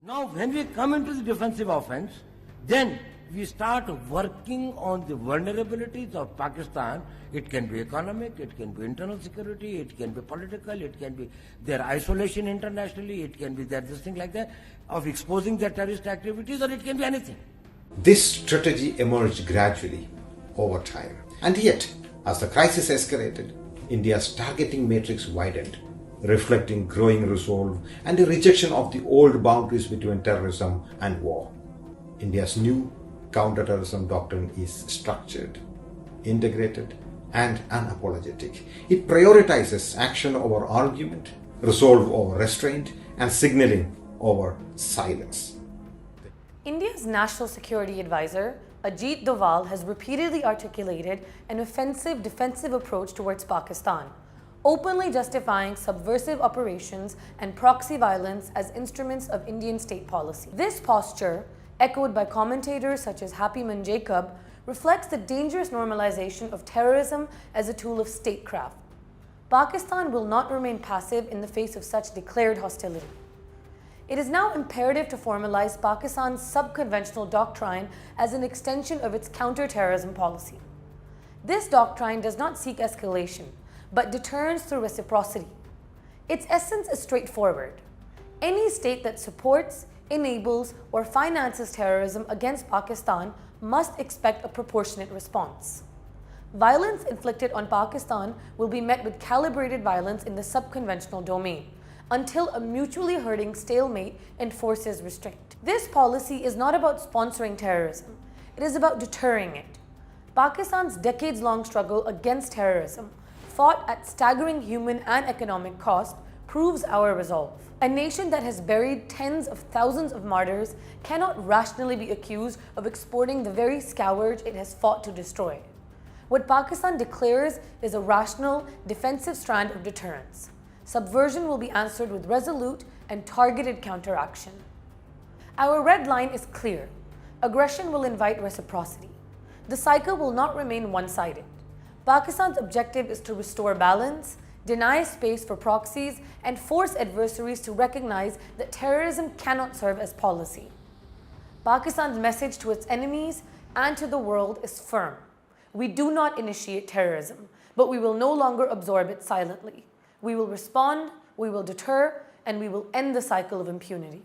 Now, when we come into the defensive offense, then we start working on the vulnerabilities of Pakistan. It can be economic, it can be internal security, it can be political, it can be their isolation internationally, it can be their this thing like that, of exposing their terrorist activities, or it can be anything. This strategy emerged gradually over time. And yet, as the crisis escalated, India's targeting matrix widened, reflecting growing resolve and a rejection of the old boundaries between terrorism and war. India's new counterterrorism doctrine is structured, integrated, and unapologetic. It prioritizes action over argument, resolve over restraint, and signaling over silence. India's National Security Advisor, Ajit Doval, has repeatedly articulated an offensive defensive approach towards Pakistan, openly justifying subversive operations and proxy violence as instruments of Indian state policy. This posture, echoed by commentators such as Happyman Jacob, reflects the dangerous normalization of terrorism as a tool of statecraft. Pakistan will not remain passive in the face of such declared hostility. It is now imperative to formalize Pakistan's subconventional doctrine as an extension of its counter-terrorism policy. This doctrine does not seek escalation, but deterrence through reciprocity. Its essence is straightforward. Any state that supports, enables, or finances terrorism against Pakistan must expect a proportionate response. Violence inflicted on Pakistan will be met with calibrated violence in the subconventional domain, until a mutually hurting stalemate enforces restraint. This policy is not about sponsoring terrorism, it is about deterring it. Pakistan's decades-long struggle against terrorism, fought at staggering human and economic cost, proves our resolve. A nation that has buried tens of thousands of martyrs cannot rationally be accused of exporting the very scourge it has fought to destroy. What Pakistan declares is a rational, defensive strand of deterrence. Subversion will be answered with resolute and targeted counteraction. Our red line is clear. Aggression will invite reciprocity. The cycle will not remain one-sided. Pakistan's objective is to restore balance, deny space for proxies, and force adversaries to recognize that terrorism cannot serve as policy. Pakistan's message to its enemies and to the world is firm. We do not initiate terrorism, but we will no longer absorb it silently. We will respond, we will deter, and we will end the cycle of impunity.